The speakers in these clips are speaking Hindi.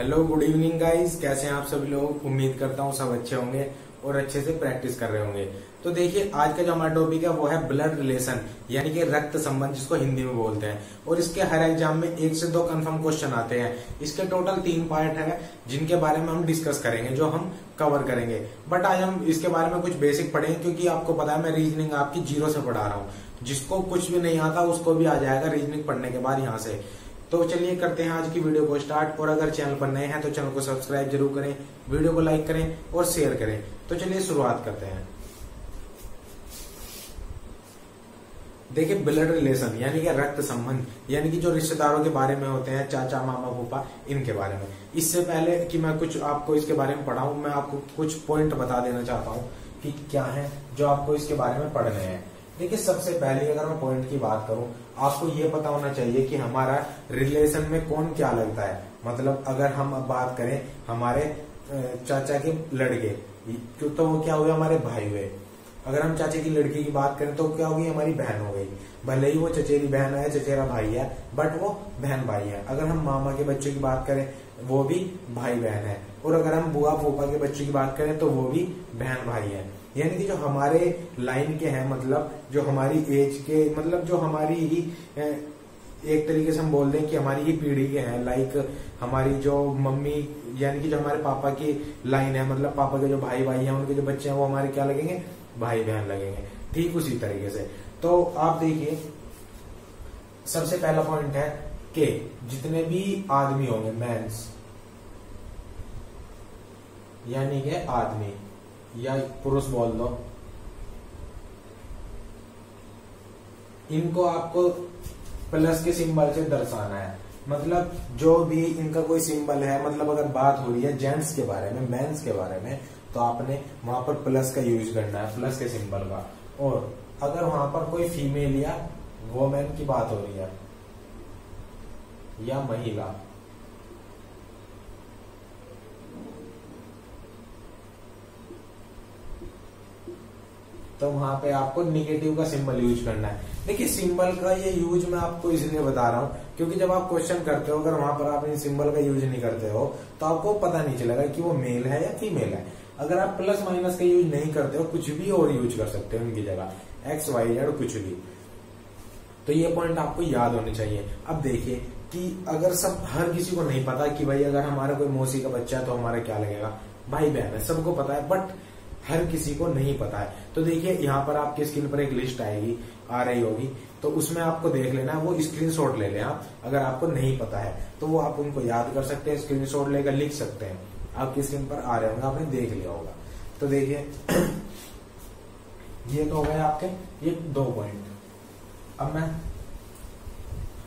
हेलो गुड इवनिंग गाइस, कैसे हैं आप सभी लोग। उम्मीद करता हूँ सब अच्छे होंगे और अच्छे से प्रैक्टिस कर रहे होंगे। तो देखिए, आज का जो हमारा टॉपिक है वो है ब्लड रिलेशन, यानी कि रक्त संबंध, जिसको हिंदी में बोलते हैं। और इसके हर एग्जाम में 1 से 2 कंफर्म क्वेश्चन आते हैं। इसके टोटल 3 पार्ट है जिनके बारे में हम डिस्कस करेंगे, जो हम कवर करेंगे। बट आज हम इसके बारे में कुछ बेसिक पढ़ेंगे, क्योंकि आपको पता है मैं रीजनिंग आपकी 0 से पढ़ा रहा हूँ। जिसको कुछ भी नहीं आता उसको भी आ जाएगा रीजनिंग पढ़ने के बाद यहाँ से। तो चलिए करते हैं आज की वीडियो को स्टार्ट। और अगर चैनल पर नए हैं तो चैनल को सब्सक्राइब जरूर करें, वीडियो को लाइक करें और शेयर करें। तो चलिए शुरुआत करते हैं। देखिए, ब्लड रिलेशन यानी कि रक्त संबंध, यानी कि जो रिश्तेदारों के बारे में होते हैं, चाचा मामा फूफा, इनके बारे में। इससे पहले कि मैं कुछ आपको इसके बारे में पढ़ाऊं, मैं आपको कुछ पॉइंट बता देना चाहता हूं कि क्या है जो आपको इसके बारे में पढ़ने हैं। देखिए, सबसे पहले अगर मैं पॉइंट की बात करूं, आपको ये पता होना चाहिए कि हमारा रिलेशन में कौन क्या लगता है। मतलब अगर हम अब बात करें हमारे चाचा के लड़के, तो वो क्या हुए, हमारे भाई हुए। अगर हम चाचा की लड़की की बात करें तो क्या होगी, हमारी बहन हो गई। भले ही वो चचेरी बहन है, चचेरा भाई है, बट वो बहन भाई है। अगर हम मामा के बच्चे की बात करें, वो भी भाई बहन है। और अगर हम बुआ फूफा के बच्चे की बात करें तो वो भी बहन भाई है। यानी कि जो हमारे लाइन के हैं, मतलब जो हमारी एज के, मतलब जो हमारी ही एक तरीके से हम बोल दें कि हमारी ही पीढ़ी के हैं। लाइक हमारी जो मम्मी, यानी कि जो हमारे पापा की लाइन है, मतलब पापा के जो भाई भाई हैं, उनके जो बच्चे हैं वो हमारे क्या लगेंगे, भाई बहन लगेंगे। ठीक उसी तरीके से। तो आप देखिए, सबसे पहला पॉइंट है कि जितने भी आदमी होंगे, मैंस यानी कि आदमी या पुरुष बोल दो, इनको आपको प्लस के सिंबल से दर्शाना है। मतलब जो भी इनका कोई सिंबल है, मतलब अगर बात हो रही है जेंट्स के बारे में, मेंस के बारे में, तो आपने वहां पर प्लस का यूज करना है, प्लस के सिंबल का। और अगर वहां पर कोई फीमेल या वोमेन की बात हो रही है या महिला, तो वहां पे आपको निगेटिव का सिंबल यूज करना है। देखिए, सिंबल का ये यूज मैं आपको इसलिए बता रहा हूं क्योंकि जब आप क्वेश्चन करते हो, अगर वहां पर आप इन सिंबल का यूज नहीं करते हो तो आपको पता नहीं चलेगा कि वो मेल है या फीमेल है। अगर आप प्लस माइनस का यूज नहीं करते हो, कुछ भी और यूज कर सकते हो उनकी जगह, एक्स वाई जेड कुछ भी। तो ये पॉइंट आपको याद होने चाहिए। अब देखिए कि अगर सब, हर किसी को नहीं पता कि भाई अगर हमारा कोई मौसी का बच्चा है तो हमारा क्या लगेगा, भाई बहन है, सबको पता है, बट हर किसी को नहीं पता है। तो देखिए, यहाँ पर आपकी स्क्रीन पर एक लिस्ट आएगी, आ रही होगी, तो उसमें आपको देख लेना है, वो स्क्रीनशॉट ले लें आप। अगर आपको नहीं पता है तो वो आप उनको याद कर सकते हैं, स्क्रीनशॉट लेकर लिख सकते हैं। आपकी स्क्रीन पर आ रहे होंगे, आपने देख लिया होगा। तो देखिए, ये तो हो गए आपके ये 2 पॉइंट। अब मैं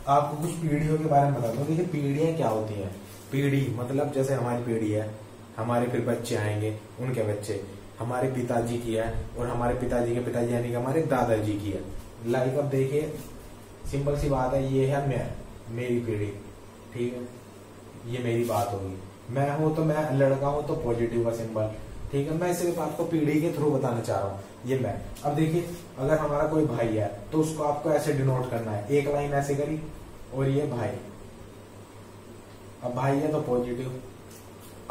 आपको कुछ पीढ़ियों के बारे में बता दूं। देखिए, पीढ़ियां क्या होती हैं। पीढ़ी मतलब जैसे हमारी पीढ़ी है, हमारे फिर बच्चे आएंगे, उनके बच्चे, हमारे पिताजी की है, और हमारे पिताजी के पिताजी यानी कि हमारे दादाजी की है। लाइक अब देखिए, सिंपल सी बात है, ये है मैं, मेरी पीढ़ी, ठीक है, ये मेरी बात होगी। मैं हूं तो मैं लड़का हूं तो पॉजिटिव का सिंबल, ठीक है। मैं सिर्फ आपको पीढ़ी के थ्रू बताना चाह रहा हूँ, ये मैं। अब देखिए, अगर हमारा कोई भाई है तो उसको आपको ऐसे डिनोट करना है, एक लाइन ऐसे करी और ये भाई। अब भाई है तो पॉजिटिव।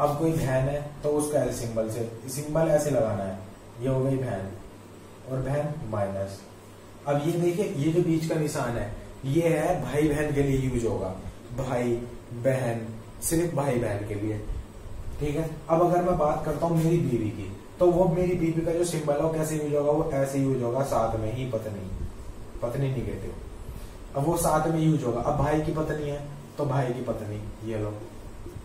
अब कोई बहन है तो उसका ऐसे सिंबल से, सिंबल ऐसे लगाना है, ये हो गई बहन, और बहन माइनस। अब ये देखिए, ये जो बीच का निशान है, ये है भाई बहन के लिए यूज होगा, भाई बहन, सिर्फ भाई बहन के लिए, ठीक है। अब अगर मैं बात करता हूँ मेरी बीवी की, तो वो मेरी बीवी का जो सिंबल है वो कैसे यूज होगा, वो ऐसे यूज होगा, साथ में ही पत्नी, पत्नी निगेटिव। अब वो साथ में यूज होगा। अब भाई की पत्नी है तो भाई की पत्नी, ये लो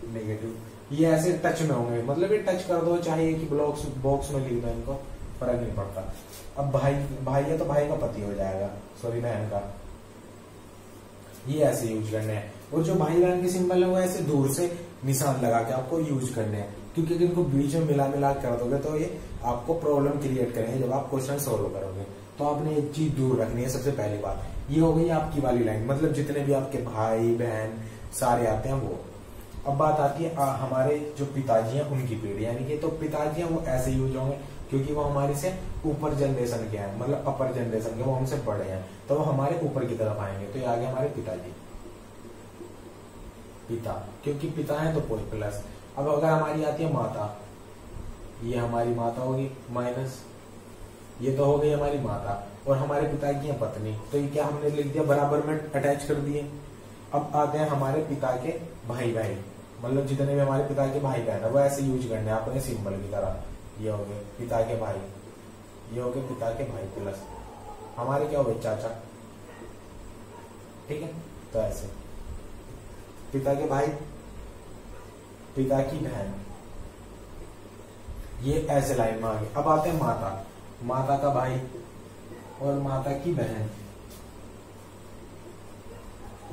नेगेटिव। ये ऐसे टच में होंगे, मतलब ये टच कर दो, चाहे कि बॉक्स में लिख दो, इनको फर्क नहीं पड़ता। अब भाई है तो भाई का पति हो जाएगा, सॉरी बहन का। ये ऐसे यूज करने हैं। और जो भाई बहन के सिंबल है वो ऐसे दूर से निशान लगा के आपको यूज करने हैं, क्योंकि अगर इनको बीच में मिला कर दोगे तो ये आपको प्रॉब्लम क्रिएट करेंगे जब आप क्वेश्चन सोल्व करोगे। तो आपने एक चीज दूर रखनी है। सबसे पहली बात ये हो गई आपकी वाली लाइन, मतलब जितने भी आपके भाई बहन सारे आते हैं वो। अब बात आती है हमारे जो पिताजी हैं उनकी पीढ़ी, यानी कि तो पिताजी हैं वो ऐसे यूज होंगे क्योंकि वो हमारे से ऊपर जनरेशन के हैं, मतलब अपर जनरेशन के, वो हमसे बड़े हैं, तो वो हमारे ऊपर की तरफ आएंगे। तो ये आगे हमारे पिताजी। पिता, क्योंकि पिता है तो कोई प्लस। अब अगर हमारी आती है माता, ये हमारी माता होगी माइनस, ये तो हो गई हमारी माता, और हमारे पिता की है पत्नी, तो ये क्या हमने लिख दिया बराबर में अटैच कर दिए। अब आते हैं हमारे पिता के भाई भाई, मतलब जितने भी हमारे पिता के भाई बहन है वो ऐसे यूज करने हैं अपने सिंबल की तरह। ये हो गए पिता के भाई, ये हो गए पिता के भाई प्लस हमारे क्या हो गए चाचा, ठीक है। तो ऐसे पिता के भाई, पिता की बहन, ये ऐसे लाइन में आ गए। अब आते हैं माता, माता का भाई और माता की बहन।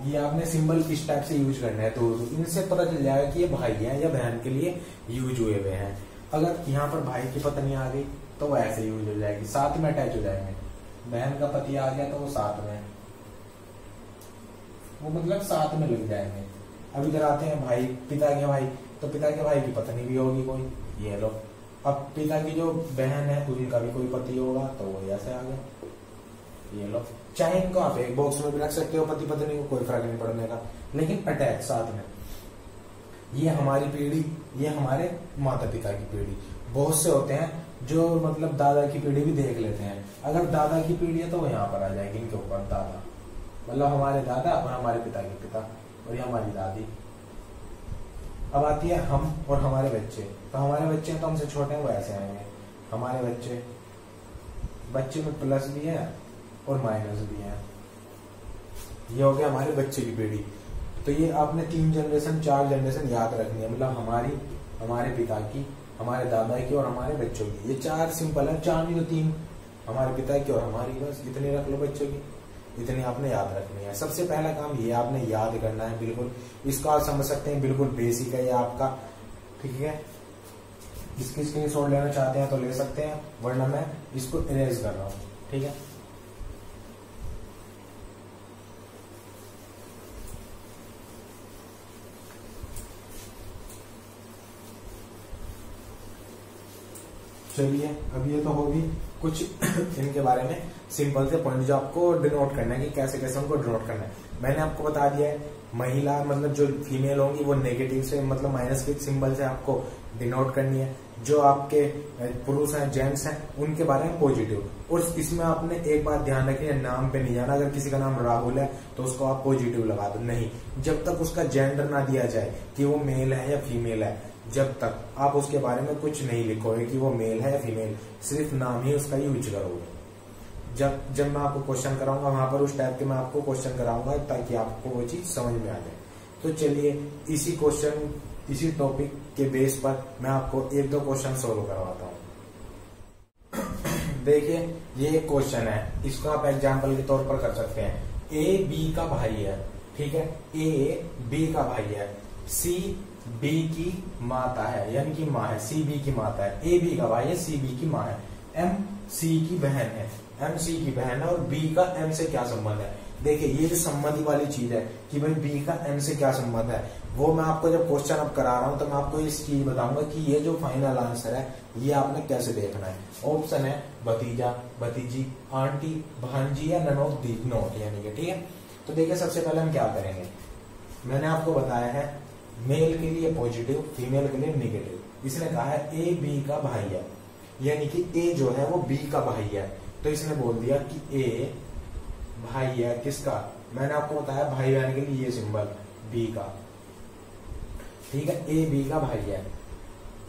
ये आपने सिंबल इस टाइप से यूज करना है, तो इनसे पता चल जाएगा कि ये भाई है या बहन के लिए यूज हुए हुए हैं। अगर यहाँ पर भाई की पत्नी आ गई तो वो ऐसे यूज हो जाएगी, साथ में अटैच हो जाएंगे। बहन का पति आ गया तो वो साथ में, वो मतलब साथ में लग जाएंगे। अब इधर आते हैं भाई, पिता के भाई, तो पिता के भाई की पत्नी भी होगी कोई, ये लो। अब पिता की जो बहन है उनका भी कोई पति होगा, तो वो ऐसे आ गया, ये लो। चाहे इनको आप एक बॉक्स में भी रख सकते हो पति पत्नी को, कोई फर्क नहीं पड़ने का, लेकिन अटैच साथ में। ये हमारी पीढ़ी, ये हमारे माता पिता की पीढ़ी। बहुत से होते हैं जो मतलब दादा की पीढ़ी भी देख लेते हैं, अगर दादा की पीढ़ी है तो वो यहाँ पर आ जाएगी इनके ऊपर, दादा मतलब हमारे दादा और हमारे पिता के पिता, और ये हमारी दादी। अब आती है हम और हमारे बच्चे, तो हमारे बच्चे तो हमसे छोटे हैं वो ऐसे आएंगे, हमारे बच्चे, बच्चे में प्लस भी है और माइनस भी है। ये हो गया हमारे बच्चे की पीढ़ी। तो ये आपने 3 जनरेशन 4 जनरेशन याद रखनी है, मतलब हमारी, हमारे पिता की, हमारे दादा की और हमारे बच्चों की। ये 4 सिंपल है, 4 नहीं तो 3, हमारे पिता की और हमारी, बस इतनी रख लो बच्चों की, इतनी आपने याद रखनी है। सबसे पहला काम ये आपने याद करना है, बिल्कुल इसको आप समझ सकते हैं, बिल्कुल बेसिक है ये आपका, ठीक है। इसकी स्क्रीनशॉट लेना चाहते हैं तो ले सकते हैं, वरना मैं इसको इरेज कर रहा हूं, ठीक है। चलिए अब ये तो होगी कुछ इनके बारे में सिंपल से पॉइंट जो आपको डिनोट करना है कि कैसे कैसे उनको डिनोट करना है। मैंने आपको बता दिया है, महिला मतलब जो फीमेल होंगी वो नेगेटिव से मतलब माइनस के सिंबल से आपको डिनोट करनी है, जो आपके पुरुष हैं जेंट्स हैं उनके बारे में पॉजिटिव। और इसमें आपने एक बात ध्यान रखनी है, नाम पे नहीं जाना। अगर किसी का नाम राहुल है तो उसको आप पॉजिटिव लगा दो, नहीं, जब तक उसका जेंडर ना दिया जाए कि वो मेल है या फीमेल है, जब तक आप उसके बारे में कुछ नहीं लिखोगे कि वो मेल है या फीमेल, सिर्फ नाम ही उसका यूज करोगे। जब मैं आपको क्वेश्चन कराऊंगा वहां पर उस टाइप के मैं आपको क्वेश्चन कराऊंगा ताकि आपको वो चीज समझ में आ जाए। तो चलिए इसी क्वेश्चन, इसी टॉपिक के बेस पर मैं आपको 1-2 क्वेश्चन सोल्व करवाता हूँ। देखिए ये एक क्वेश्चन है, इसको आप एग्जाम्पल के तौर पर कर सकते हैं। ए बी का भाई है, ठीक है, ए बी का भाई है, सी बी की माता है, यानी कि माँ है, सी बी की माता है, ए बी का भाई है, सी बी की माँ है, एम सी की बहन है, एम सी की बहन है, और बी का एम से क्या संबंध है। देखिए ये जो संबंध वाली चीज है कि भाई बी का एम से क्या संबंध है, वो मैं आपको जब क्वेश्चन अब करा रहा हूं तो मैं आपको इस चीज बताऊंगा कि ये जो फाइनल आंसर है ये आपने कैसे देखना है। ऑप्शन है भतीजा, भतीजी, आंटी, भांजी या नन ऑफ दी नॉट, यानी कि, ठीक है। तो देखिए सबसे पहले हम क्या करेंगे, मैंने आपको बताया है मेल के लिए पॉजिटिव, फीमेल के लिए निगेटिव। इसने कहा है ए बी का भाई है, यानी कि ए जो है वो बी का भाई है, तो इसने बोल दिया कि ए भाई है किसका, मैंने आपको बताया भाई बहन के लिए ये सिंबल बी का, ठीक है, ए बी का भाई है।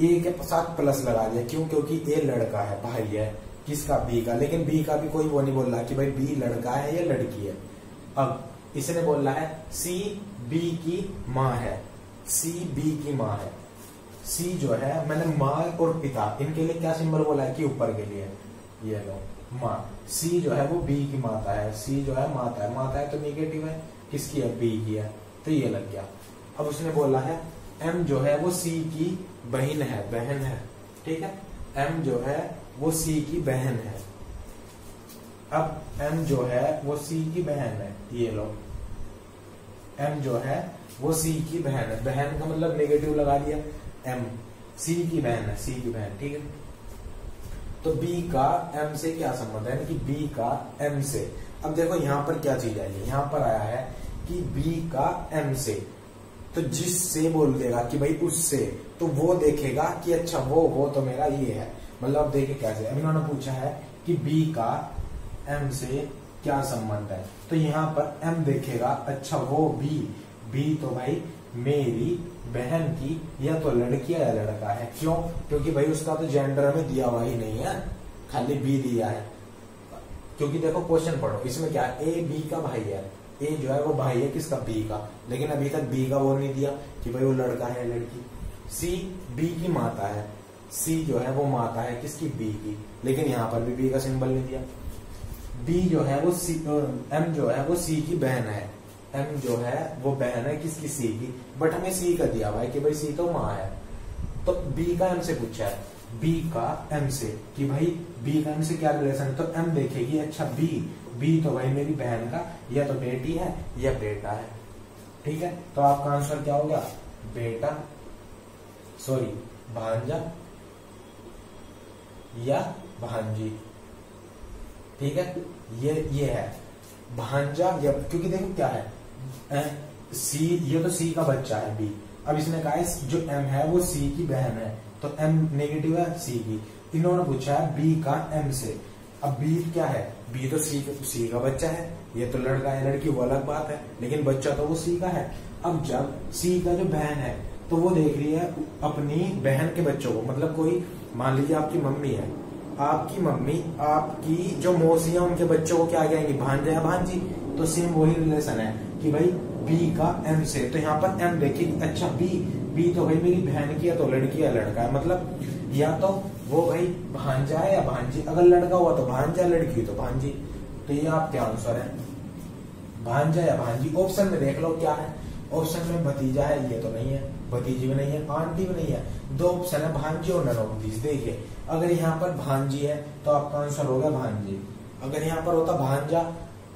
ए के साथ प्लस लगा दिया, क्यों, क्योंकि ए लड़का है, भाई है किसका, बी का, लेकिन बी का भी कोई वो नहीं बोल रहा कि भाई बी लड़का है या लड़की है। अब इसने बोल रहा है सी बी की माँ है, सी बी की माँ है, सी जो है मैंने माँ और पिता इनके लिए क्या सिंबल बोला है कि ऊपर के लिए, ये लो माँ, सी जो है वो बी की माता है, सी जो है माता है, माता है तो निगेटिव है, किसकी है, बी की है, तो ये लग गया। अब उसने बोला है एम जो है वो सी की बहन है, ठीक है, एम जो है वो सी की बहन है। अब एम जो है वो सी की बहन है, ये लो, एम जो है वो सी की बहन है, बहन का मतलब नेगेटिव लगा दिया, एम सी की बहन है, सी की बहन, ठीक है। तो बी का एम से क्या संबंध है, यानी कि बी का एम से। अब देखो यहाँ पर क्या चीज आई है, यहाँ पर आया है कि बी का एम से, तो जिससे बोल देगा कि भाई उससे, तो वो देखेगा कि अच्छा वो तो मेरा ये है। मतलब अब देखिए कैसे, अब इन्होंने पूछा है कि बी का एम से क्या संबंध है, तो यहाँ पर एम देखेगा, अच्छा वो बी तो भाई मेरी बहन की या तो लड़की या लड़का है। क्यों? क्योंकि भाई उसका तो जेंडर हमें दिया हुआ ही नहीं है, खाली बी दिया है। क्योंकि देखो क्वेश्चन पढ़ो, इसमें क्या है, ए बी का भाई है, ए जो है वो भाई है किसका, बी का, लेकिन अभी तक बी का वो नहीं दिया कि भाई वो लड़का है या लड़की। सी बी की माता है, सी जो है वो माता है किसकी, बी की, लेकिन यहाँ पर भी बी का सिंबल नहीं दिया। बी जो है वो सी, एम जो है वो सी की बहन है, एम जो है वो बहन है किसकी, सी की, बट हमें सी का दिया हुआ है कि भाई सी तो माँ है। तो बी का एम से पूछा है, बी का एम से कि भाई बी का एम से क्या रिलेशन है, तो एम देखेगी, अच्छा बी तो भाई मेरी बहन का या तो बेटी है या बेटा है। ठीक है, तो आपका आंसर क्या होगा, बेटा, सॉरी भांजा या भांजी। ठीक है, ये है भांजा या, क्योंकि देखो क्या है, सी, ये तो सी का बच्चा है बी, अब इसने कहा है जो एम है वो सी की बहन है, तो एम नेगेटिव है सी की। इन्होंने पूछा है बी का एम से, अब बी क्या है, बी तो सी का बच्चा है, ये तो लड़का है लड़की वो अलग बात है, लेकिन बच्चा तो वो सी का है। अब जब सी का जो बहन है तो वो देख रही है अपनी बहन के बच्चों को, मतलब कोई मान लीजिए आपकी मम्मी है, आपकी मम्मी आपकी जो मौसी है उनके बच्चों को क्या कहेंगी, भांजा या भांजी। तो सेम वही रिलेशन है कि भाई बी का एम से, तो यहाँ पर एम देखिए, अच्छा बी तो भाई मेरी बहन की है तो लड़की या लड़का है, मतलब या तो वो भाई भांजा है या भांजी, अगर लड़का हुआ तो भांजा, लड़की तो भांजी। तो ये आपके आंसर है भांजा या भांजी। ऑप्शन में देख लो क्या है, ऑप्शन में भतीजा है, ये तो नहीं है, भतीजी भी नहीं है, आंटी भी नहीं है, दो ऑप्शन है भांजी और नन ऑफ दीज। देखिए अगर यहाँ पर भांजी है तो आपका आंसर होगा भांजी, अगर यहाँ पर होता भांजा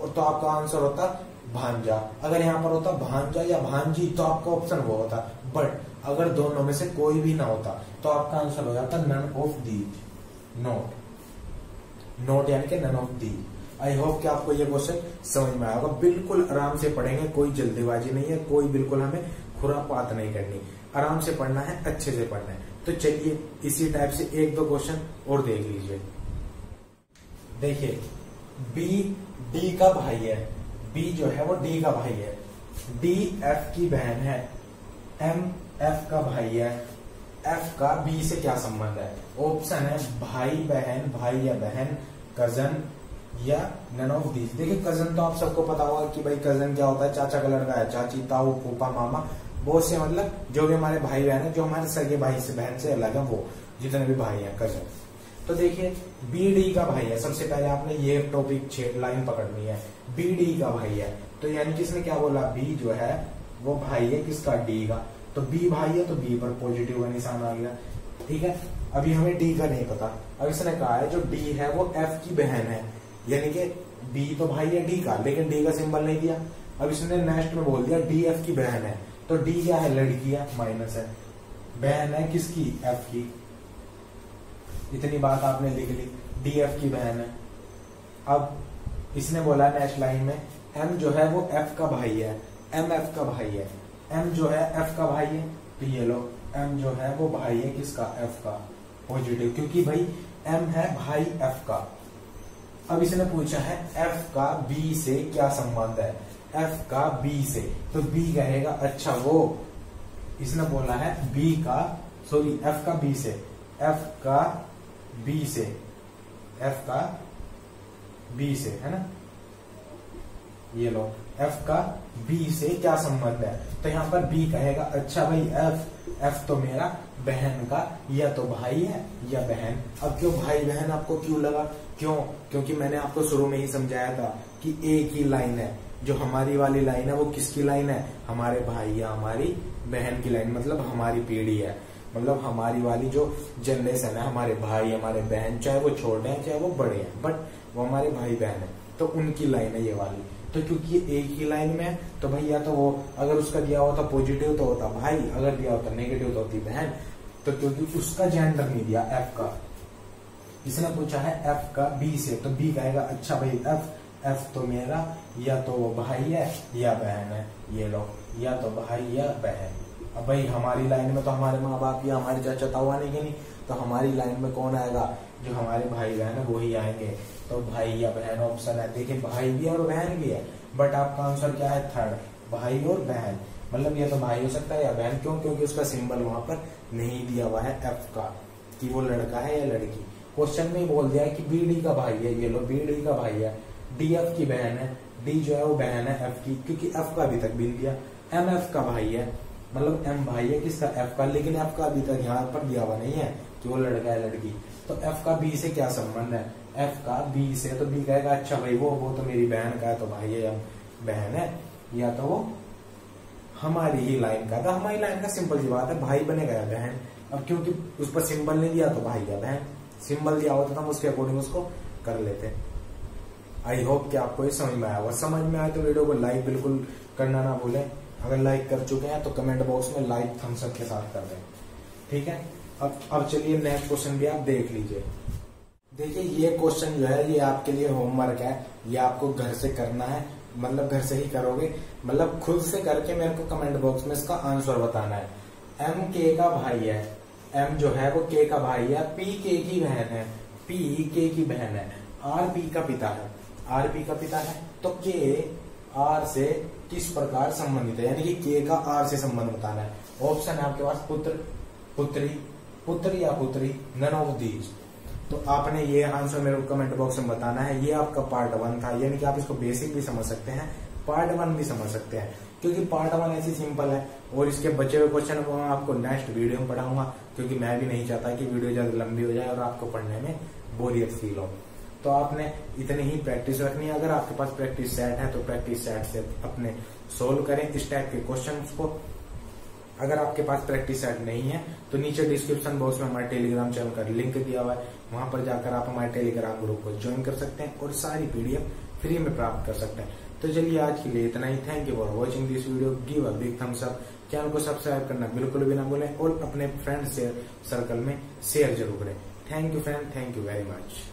तो आपका आंसर होता भांजा, अगर यहाँ पर होता भांजा या भांजी तो आपका ऑप्शन वो होता। बट अगर दोनों में से कोई भी ना होता तो आपका आंसर हो जाता नन ऑफ दीज, नोट यानी कि none of these. I hope कि आपको ये क्वेश्चन समझ में आएगा, बिल्कुल आराम से पढ़ेंगे, कोई जल्दीबाजी नहीं है, कोई बिल्कुल हमें खुरापात नहीं करनी, आराम से पढ़ना है, अच्छे से पढ़ना है। तो चलिए इसी टाइप से एक दो क्वेश्चन और देख लीजिए। देखिए बी डी का भाई है, बी जो है वो डी का भाई है, डी एफ की बहन है, एम एफ का भाई है, एफ का बी से क्या संबंध है। ऑप्शन है भाई बहन, भाई या बहन, कजन या नन ऑफ दीज। देखिए कजन तो आप सबको पता होगा कि भाई कजन क्या होता है, चाचा का लड़का है, चाची, ताऊ, फूफा, मामा, बहुत से मतलब जो भी हमारे भाई बहन है, जो हमारे सगे भाई से बहन से अलग है, वो जितने भी भाई हैं कजन। तो देखिए बी डी का भाई है, सबसे पहले आपने ये टॉपिक लाइन पकड़नी है, बी डी का भाई है, तो यानी किसने क्या बोला, बी जो है वो भाई है किसका, डी का, तो बी भाई है तो बी पर पॉजिटिव का निशान आ गया। ठीक है, अभी हमें डी का नहीं पता, अब इसने कहा है जो डी है वो एफ की बहन है, यानी कि बी तो भाई है डी का, लेकिन डी का सिंबल नहीं दिया। अब इसने नेक्स्ट में बोल दिया डी एफ की बहन है, तो डी क्या है, लड़की है, माइनस है, बहन है किसकी, एफ की, इतनी बात आपने लिख ली, डी एफ की बहन है। अब इसने बोला नेक्स्ट लाइन में एम जो है वो एफ का भाई है, एम एफ का भाई है, एम जो है एफ का भाई है, तो ये लो एम जो है वो भाई है किसका, एफ का, पॉजिटिव, क्योंकि भाई एम है भाई एफ का। अब इसने पूछा है एफ का बी से क्या संबंध है, एफ का बी से, तो बी कहेगा अच्छा वो, इसने बोला है बी का, सॉरी एफ का बी से, एफ का बी से, एफ का बी से, है ना, ये लो एफ का बी से क्या संबंध है, तो यहाँ पर बी कहेगा अच्छा भाई एफ तो मेरा बहन का या तो भाई है या बहन। अब क्यों भाई बहन आपको क्यों लगा, क्यों, क्योंकि मैंने आपको शुरू में ही समझाया था कि एक ही लाइन है, जो हमारी वाली लाइन है वो किसकी लाइन है, हमारे भाई या हमारी बहन की लाइन, मतलब हमारी पीढ़ी है, मतलब हमारी वाली जो जनरेशन है, हमारे भाई हमारे बहन, चाहे वो छोटे हैं चाहे वो बड़े हैं, बट वो हमारे भाई बहन है, तो उनकी लाइन है ये वाली। तो क्योंकि एक ही लाइन में है तो भाई या तो वो अगर उसका दिया होता पॉजिटिव तो होता भाई, अगर दिया होता नेगेटिव तो होती बहन। तो क्योंकि उसका जेंडर नहीं दिया एफ का, इसने पूछा है एफ का बी से, तो बी कहेगा अच्छा भाई एफ तो मेरा या तो वो भाई है या बहन है, ये लो या तो भाई या बहन। अब भाई हमारी लाइन में तो हमारे माँ बाप या हमारे चाचा ताऊ आने के नहीं, तो हमारी लाइन में कौन आएगा, जो हमारे भाई बहन है वो ही आएंगे। तो भाई या बहन ऑप्शन है। देखिए भाई भी है और बहन भी है, बट आपका आंसर क्या है, थर्ड, भाई और बहन। मतलब ये तो भाई हो सकता है या बहन, क्यों, क्योंकि उसका सिंबल वहां पर नहीं दिया हुआ है एफ का, कि वो लड़का है या लड़की। क्वेश्चन में बोल दिया है कि बी डी का भाई है, ये लो बी डी का भाई है, डी एफ की बहन है, डी जो है वो बहन है एफ की, क्योंकि एफ का अभी तक भी दिया, एम एफ का भाई है, मतलब एम भाई है किसका, एफ का, लेकिन एफ का अभी तक यहाँ पर दिया हुआ नहीं है कि वो लड़का है लड़की। तो एफ का बी से क्या संबंध है, एफ का बी से, तो बी कहेगा अच्छा भाई वो तो मेरी बहन का है, तो भाई है या बहन है, या तो वो हमारी ही लाइन का था। हमारी लाइन का सिंपल सी बात है, भाई बनेगा या बहन। अब क्योंकि उस पर सिंबल नहीं दिया तो भाई या बहन, सिंबल दिया होता तो हम उसके अकॉर्डिंग उसको कर लेते। आई होप कि आपको ये समझ में आया होगा। समझ में आए तो वीडियो को लाइक बिल्कुल करना ना भूलें। अगर लाइक कर चुके हैं तो कमेंट बॉक्स में लाइक थम्स अप के साथ कर दें, ठीक है। अब चलिए नेक्स्ट क्वेश्चन भी आप देख लीजिए। देखिए ये क्वेश्चन जो है ये आपके लिए होमवर्क है, ये आपको घर से करना है, मतलब घर से ही करोगे, मतलब खुद से करके मेरे को कमेंट बॉक्स में इसका आंसर बताना है। एम के का भाई है, एम जो है वो के का भाई है, पी के की बहन है, पी के की बहन है, आर पी का पिता है, आर पी का पिता है, तो के आर से किस प्रकार संबंधित है, यानी कि के का आर से संबंध बताना है। ऑप्शन है आपके पास पुत्र, पुत्री, पुत्र या पुत्री, नन ऑफ दीज। तो आपने ये आंसर मेरे को कमेंट बॉक्स में बताना है। ये आपका पार्ट 1 था, यानी कि आप इसको बेसिक भी समझ सकते हैं, पार्ट 1 भी समझ सकते हैं, क्योंकि पार्ट 1 ऐसी सिंपल है और इसके बचे हुए क्वेश्चन को मैं आपको नेक्स्ट वीडियो में पढ़ाऊंगा, क्योंकि मैं भी नहीं चाहता कि वीडियो ज्यादा लंबी हो जाए और आपको पढ़ने में बोरियत फील हो। तो आपने इतनी ही प्रैक्टिस रखनी है। अगर आपके पास प्रैक्टिस सेट है तो प्रैक्टिस सेट से अपने सोल्व करें इस टाइप के क्वेश्चंस को। अगर आपके पास प्रैक्टिस सेट नहीं है तो नीचे डिस्क्रिप्शन बॉक्स में हमारे टेलीग्राम चैनल का लिंक दिया हुआ है, वहां पर जाकर आप हमारे टेलीग्राम ग्रुप को ज्वाइन कर सकते हैं और सारी पीडीएफ फ्री में प्राप्त कर सकते हैं। तो चलिए आज के लिए इतना ही। Thank you for watching this video, give a big thumbs up, channel को सब्सक्राइब करना बिल्कुल भी ना भूलें और अपने फ्रेंड सर्कल में शेयर जरूर करें। Thank you friend, thank you very much.